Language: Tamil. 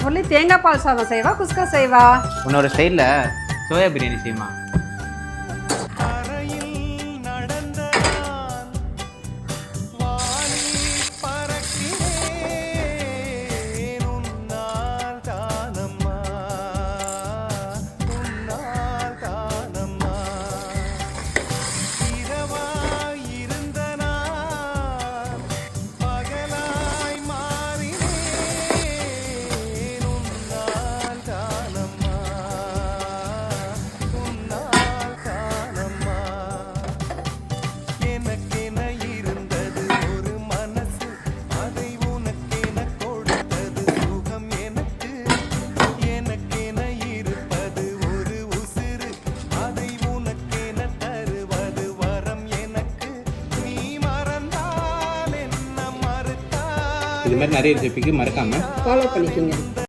முரளி தேங்காய் பால் சாதம் செய்வா குஸ்கா செய்வா? உன்னோட ஸ்டைலில் சோயா பிரியாணி செய்யுமா? இது மாதிரி நிறைய ரெசிபிக்கு மறக்காமல் ஃபாலோ பண்ணிக்கோங்க.